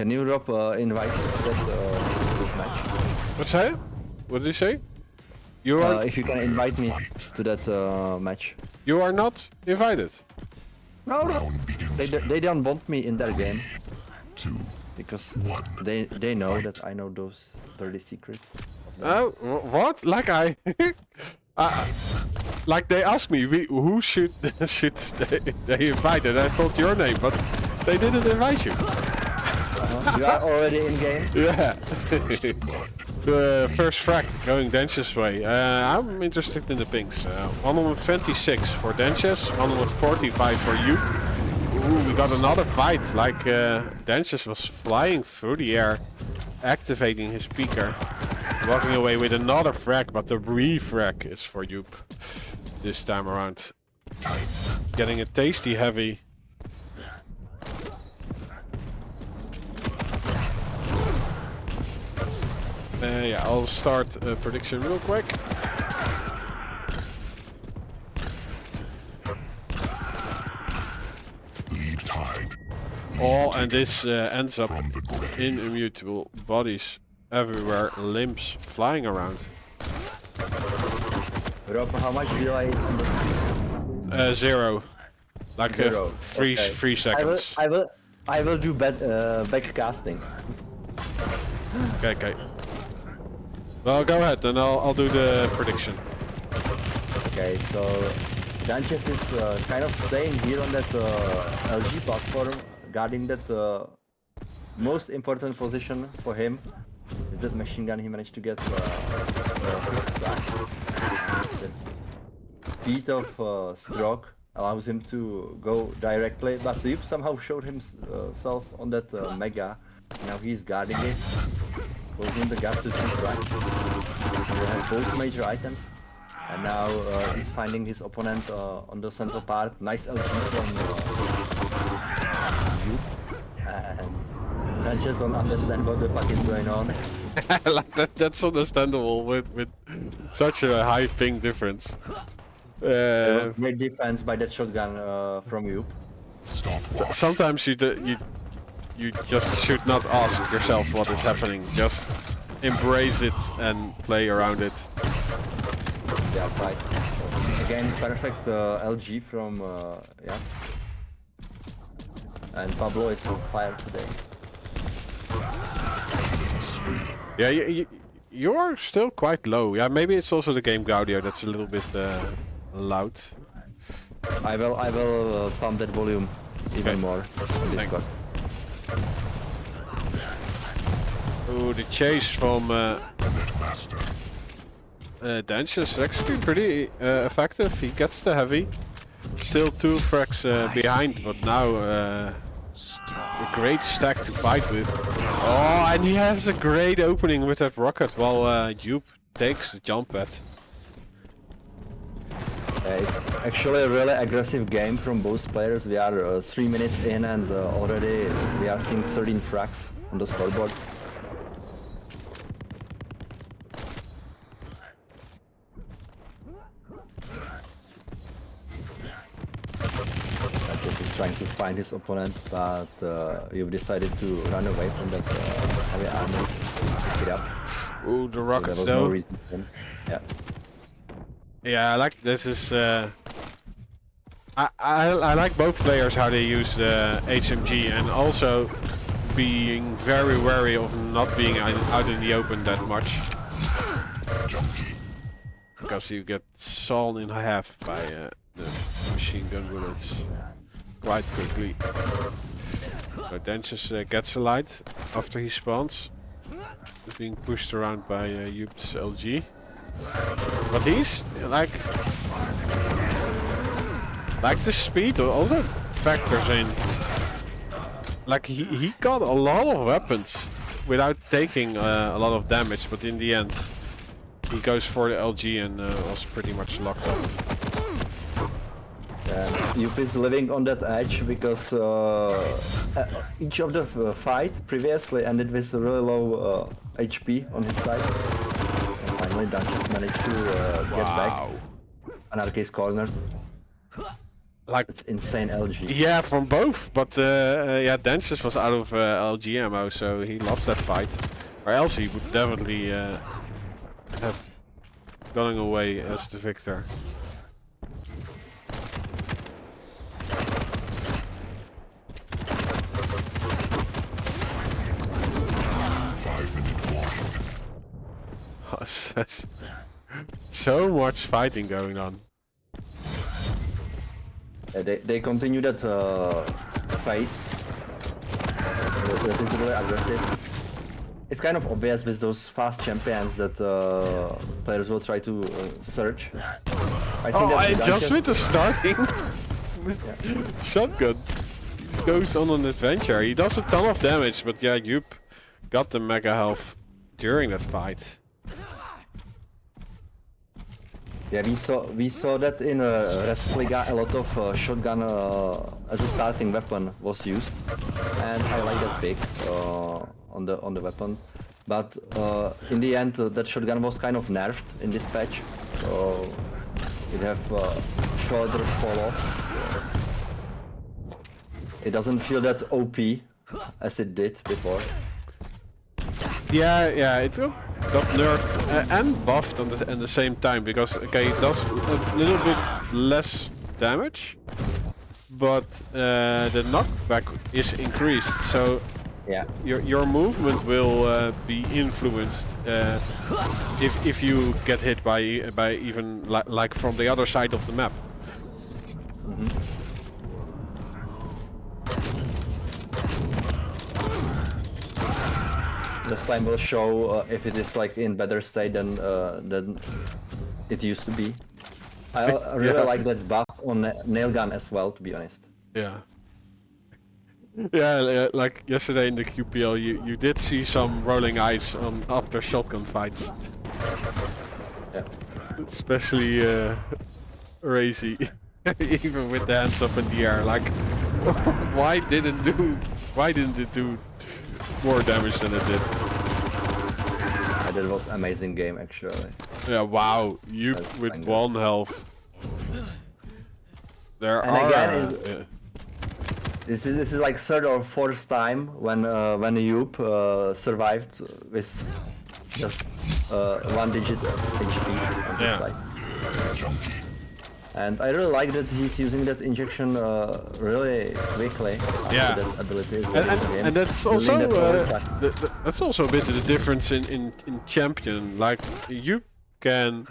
Can you drop invite to that match? What's that? What did you say? You are If you can invite me to that match. you are not invited. No, they don't want me in their game. Because they know that I know those dirty secrets. Oh, what? Like like they asked me, who should they invite? And I told your name, but they didn't invite you. You are already in game. Yeah. The first frag going DancheZzor's way. I'm interested in the pings. 126 for DancheZzor, 145 for you. Ooh, we got another fight. Like DancheZzor was flying through the air, activating his peaker, walking away with another frag, but the re-frag is for you this time around. Getting a tasty heavy. Yeah, I'll start a prediction real quick. Oh, and this ends up in immutable bodies everywhere, limbs flying around. Rob, how much delay is on the 0. Like Zero. 3 Okay. seconds. I will do back casting. Okay. Well, go ahead, then I'll do the prediction. Okay, so DancheZzor is kind of staying here on that LG platform, guarding that most important position for him is that machine gun he managed to get. That speed of stroke allows him to go directly, but Yip somehow showed himself on that mega. Now he's guarding it. Closing the gap to 2 tracks. He has both major items. And now he's finding his opponent on the central part. Nice LG from Yip. And I just don't understand what the fuck is going on. Like that's understandable with such a high ping difference. It was great defense by that shotgun from Yip. Sometimes you just should not ask yourself what is happening. Just embrace it and play around it. Yeah, right. Again, perfect LG from yeah. And Pablo is on fire today. Yeah, you're still quite low. Yeah, maybe it's also the game audio that's a little bit loud. I will pump that volume even more on this Thanks. squad. Ooh, the chase from DancheZzor is actually pretty effective. He gets the heavy. Still 2 frags behind, but now a great stack to fight with. Oh, and he has a great opening with that rocket while Yip takes the jump pad. It's actually a really aggressive game from both players. We are 3 minutes in and already we are seeing 13 frags on the scoreboard. Is trying to find his opponent, but you've decided to run away from that heavy armor. Pick it up. Ooh, the rockets so though. No reason for him. Yeah. Yeah, I like this is. I like both players how they use the HMG and also being very wary of not being out in the open that much. Because you get sawn in half by the machine gun bullets quite quickly. So DancheZzor gets a light after he spawns. He's being pushed around by Yip's LG. But he's like the speed also factors in. Like he got a lot of weapons without taking a lot of damage, but in the end he goes for the LG and was pretty much locked up. Yip is living on that edge because each of the fight previously ended with a really low HP on his side. And finally DancheZzor managed to get back. Anarchy's corner. like It's insane LG. yeah, from both. But yeah, DancheZzor was out of LG ammo, so he lost that fight. Or else he would definitely have gone away as the victor. So much fighting going on. They continue that phase. That is really aggressive. It's kind of obvious with those fast champions that players will try to search. I think that just with the starting shotgun, he goes on an adventure. He does a ton of damage, but yeah, Joop got the mega health during that fight. Yeah, we saw that in Respliga a lot of shotgun as a starting weapon was used, and I like that pick on the weapon. But in the end, that shotgun was kind of nerfed in this patch, so it have shorter follow. It doesn't feel that OP as it did before. Yeah, it got nerfed and buffed at the same time, because okay, it does a little bit less damage, but the knockback is increased, so yeah, your movement will be influenced if you get hit by even like from the other side of the map. This time will show if it is like in better state than it used to be. I really like that buff on nail gun as well, to be honest. Yeah. Yeah, like yesterday in the QPL, you did see some rolling eyes after shotgun fights. Yeah. Especially Razy, even with the hands up in the air, like why didn't it do more damage than it did? Yeah, that was amazing game actually. Yeah, wow, you with 1 health. There and are. Again, this is like third or fourth time when Joop survived with just 1 digit HP on this side. And I really like that he's using that injection really quickly. Yeah, that ability and that's also that's also a bit of the difference in champion. Like you can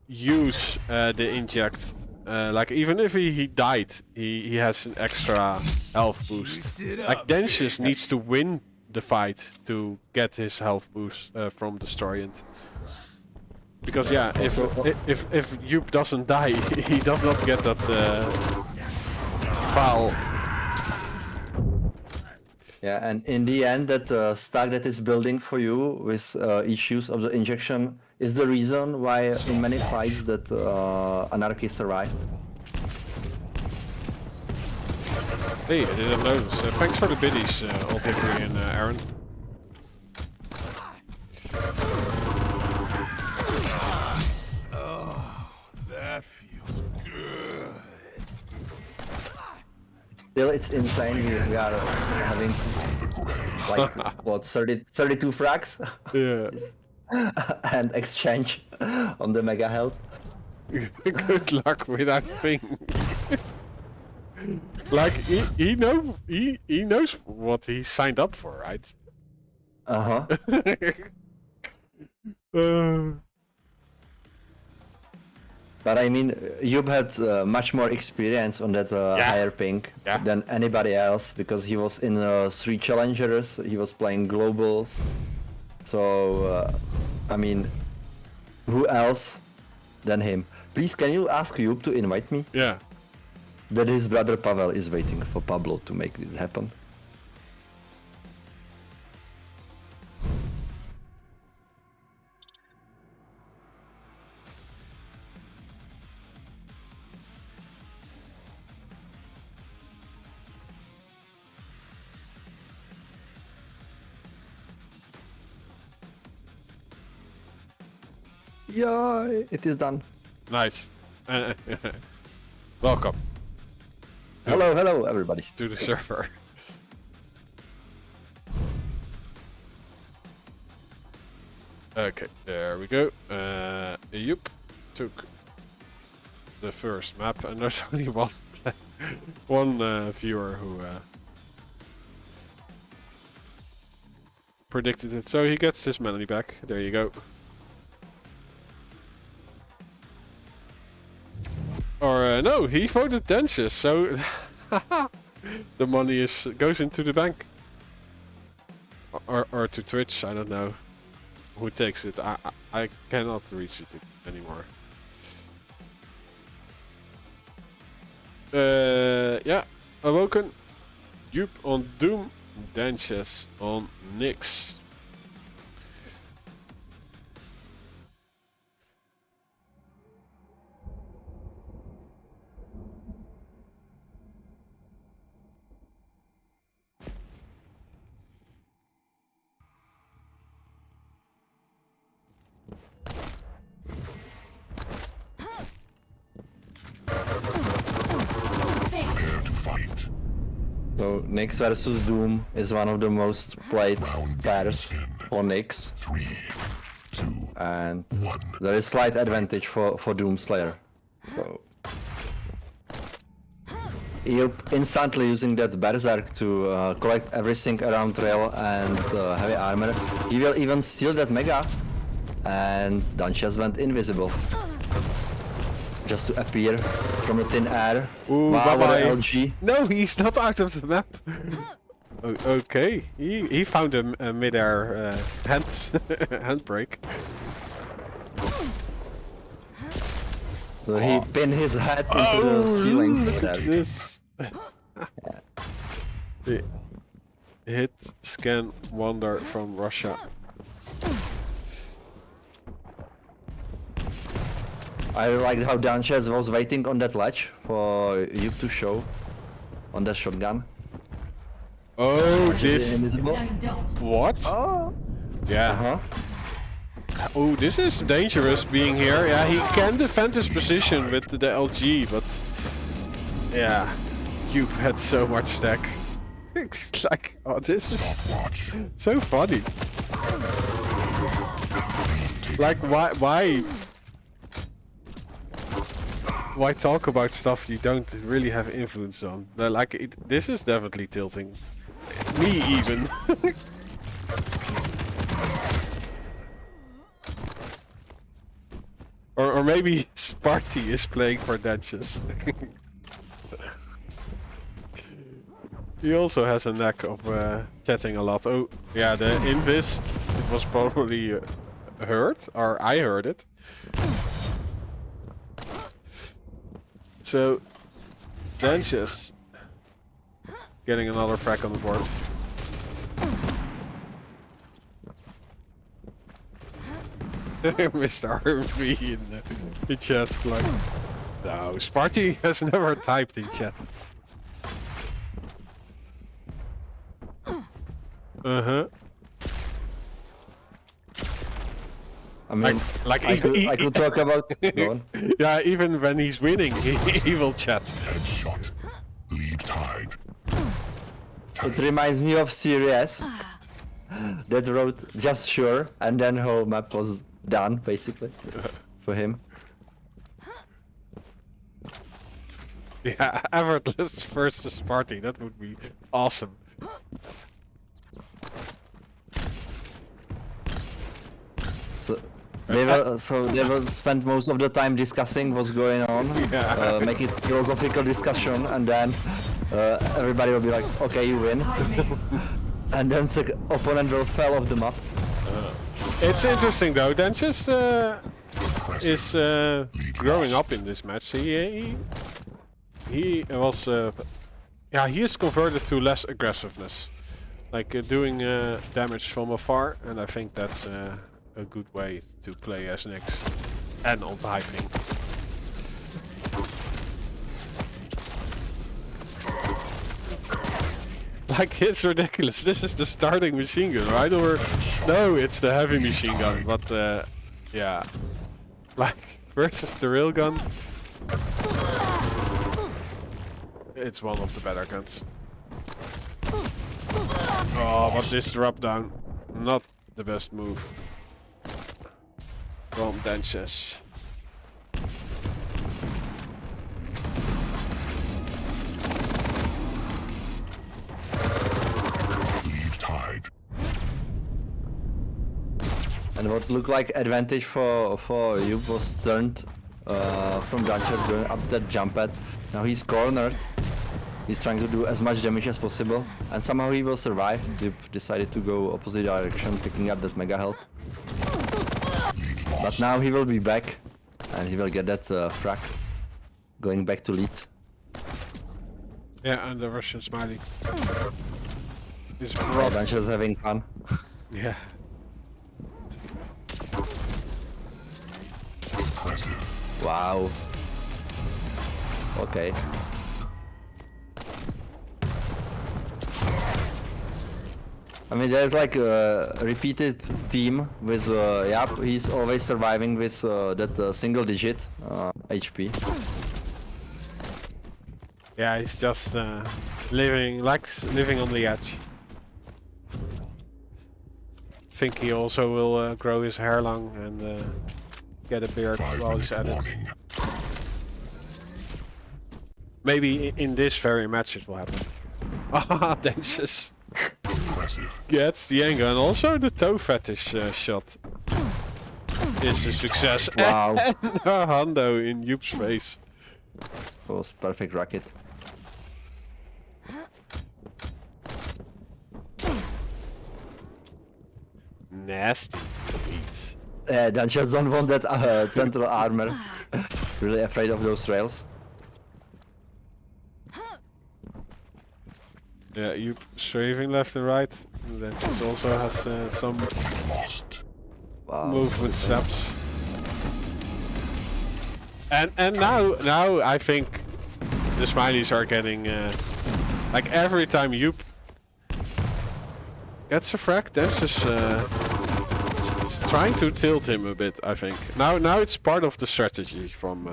use the inject. Like even if he died, he has an extra health boost. Like DancheZzor needs to win the fight to get his health boost from Destroyant. Because yeah, if Joop doesn't die, he does not get that foul. Yeah, and in the end, that stack that is building for you with each use of the injection is the reason why in many fights that Anarchy survived. Hey, I didn't notice. Thanks for the biddies, Old Hickory and Aaron. Oh, that feels good. Still, it's insane. We are having like what 32 frags. Yeah. And exchange on the mega health. Good luck with that thing. Like he knows what he signed up for, right? But I mean, Joop had much more experience on that higher ping than anybody else, because he was in 3 challengers, he was playing globals. So, I mean, who else than him? Please, can you ask Joop to invite me? Yeah. That his brother Pavel is waiting for Pablo to make it happen. Yeah, it is done. Nice. Welcome. Hello, everybody. to the server. Okay, there we go. Yup, took the first map, and there's only one viewer who predicted it, so he gets his money back. There you go. Or no, he voted DancheZzor, so the money goes into the bank, or to Twitch. I don't know who takes it. I cannot reach it anymore. Yeah, Awoken, Yup on Doom, DancheZzor on Nix. So Nix versus Doom is one of the most played pairs for Nix. 3, 2, And 1. there is slight advantage for Doomslayer. So you're instantly using that Berserk to collect everything around rail and heavy armor. He will even steal that Mega, and DancheZzor went invisible. Just to appear from the thin air. Ooh, Wow, bye-bye. LG. No, he's not out of the map. Okay, he found a mid-air handbrake. So he pinned his head into the ceiling. Look there. at this. Hit, scan, wander from Russia. I liked how DancheZzor was waiting on that ledge for you to show on the shotgun. Oh, Which is this. invisible. What? Oh. Yeah. Uh-huh. Oh, this is dangerous being here. Yeah, he can defend his position with the LG, but yeah, you had so much stack. Like, oh, this is so funny. Like, why talk about stuff you don't really have influence on? Like, this is definitely tilting me even. Or maybe Sparty is playing for DancheZzor. He also has a knack of chatting a lot. Oh, yeah, the invis was probably heard, or I heard it. So, DancheZzor getting another frag on the board. Mr. RV in the chat, like, no, Sparty has never typed in chat. Uh-huh. I mean, Like I could talk about. Go on. Yeah, even when he's winning, he will chat. Headshot. Lead tied. It reminds me of Series that wrote just sure, and then whole map was done basically for him. Yeah, effortless versus Sparty, that would be awesome. So they will spend most of the time discussing what's going on, Yeah. make it philosophical discussion, and then everybody will be like, okay, you win. And then the opponent will fall off the map. It's interesting though, DancheZzor is growing up in this match. He was, yeah, he is converted to less aggressiveness. Like doing damage from afar, and I think that's a good way to play as Nix and on typing. Like, it's ridiculous. This is the starting machine gun, right? Or no, it's the heavy machine gun. But yeah, like versus the railgun. It's one of the better guns. Oh, but this drop down, not the best move from DancheZzor. Lead tied. And what looked like advantage for you was turned from DancheZzor going up that jump pad. Now he's cornered. He's trying to do as much damage as possible, and somehow he will survive. Dupe decided to go opposite direction, picking up that mega health. But now he will be back, and he will get that frag, going back to lead. Yeah, and the Russian smiley is Yeah, brought. DancheZzor having fun. Yeah. Impressive. Wow. Okay. I mean, there's like a repeated theme with, yeah, he's always surviving with that single digit HP. Yeah, he's just living on the edge. Think he also will grow his hair long and get a beard while he's at it. Warning. Maybe in this very match it will happen. Ah, DancheZzor Impressive. gets the angle, and also the toe fetish shot is a success. Wow. And a hundo in Joop's face. That was perfect racket. Nasty indeed. DancheZzor don't want that central armor. Really afraid of those rails. Yeah, Joop swerving left and right. And DancheZzor also has some Lost. Wow. movement steps. And now I think the smileys are getting like every time Joop gets a frag, DancheZzor is trying to tilt him a bit. I think now it's part of the strategy from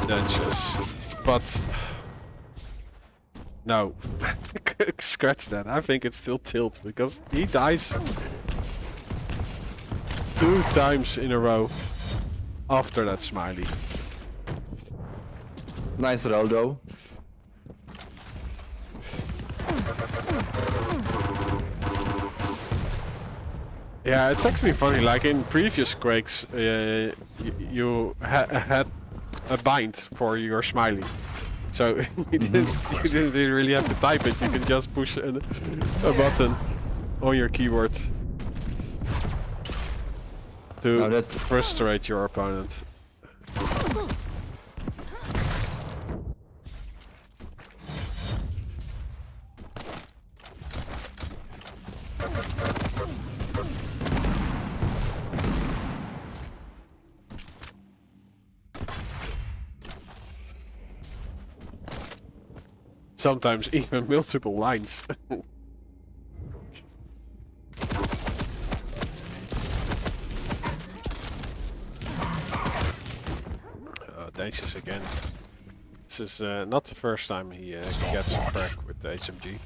DancheZzor, but no, scratch that. I think it's still tilt because he dies 2 times in a row after that smiley. Nice roll though. Yeah, it's actually funny. Like in previous Quakes, you had a bind for your smiley, so you didn't really have to type it. You can just push a button on your keyboard to Now that- frustrate your opponent. Sometimes even multiple lines. DancheZzor again. This is not the first time he gets a frag with the HMG.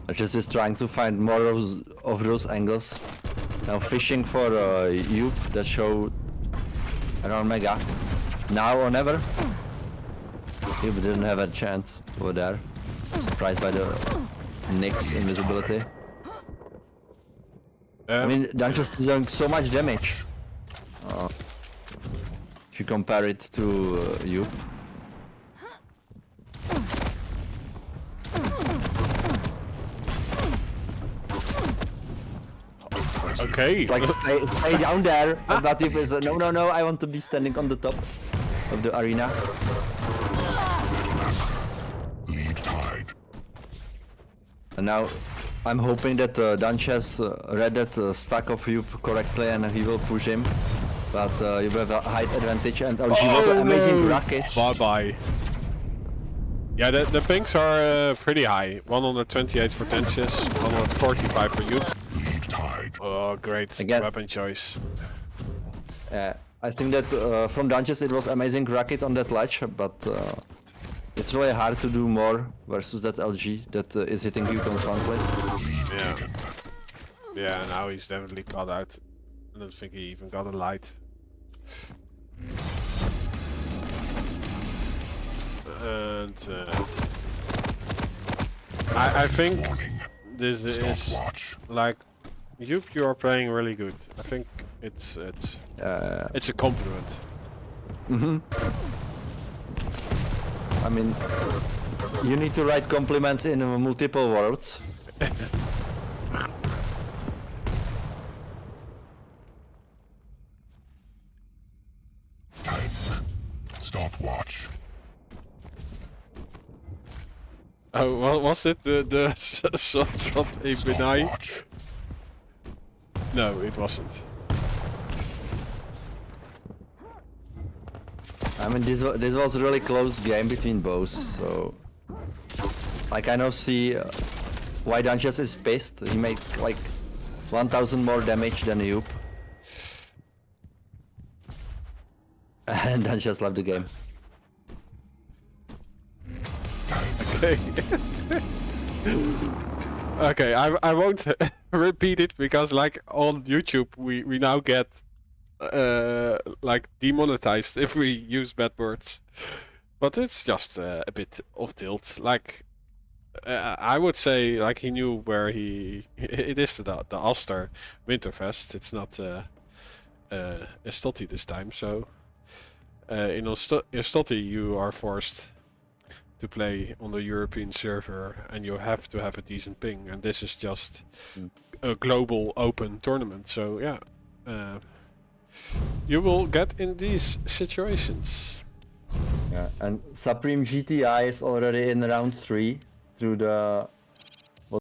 DancheZzor is trying to find more of those angles. Now fishing for Joop that show around Mega. Now or never. Joop didn't have a chance over there. Surprised by the Nick's invisibility. I mean, DancheZzor is doing so much damage. If you compare it to Joop. Okay. It's like stay down there. But Joop is no, I want to be standing on the top of the arena. Lead tied. And now I'm hoping that DancheZzor read that stack of Joop correctly and he will push him. But you have a height advantage and LG amazing racket. Bye bye. Yeah, the pings are pretty high. 128 for DancheZzor, 145 for you. Lead tied. Oh, great Again. weapon choice. I think that from DancheZzor it was amazing rocket on that ledge, but it's really hard to do more versus that LG that is hitting you constantly. Yeah. Yeah, now he's definitely cut out. I don't think he even got a light. And I think this is like you are playing really good. I think it's a compliment. I mean, you need to write compliments in multiple words. Stopwatch. Oh, well, was it the shot from a Benai? Stopwatch. No, it wasn't. I mean, this was a really close game between both, so I kind of see why DancheZzor is pissed. He made like 1000 more damage than Yoop. And DancheZzor left the game. Okay. Okay, I won't repeat it because like on YouTube we now get like demonetized if we use bad words. But it's just a bit off tilt. Like I would say like he knew where it is the Aster Winterfest. It's not Estoti this time. So in Estoti you are forced to play on the European server and you have to have a decent ping, and this is just a global open tournament, so yeah, you will get in these situations. Yeah, and Supreme GTI is already in round 3 through the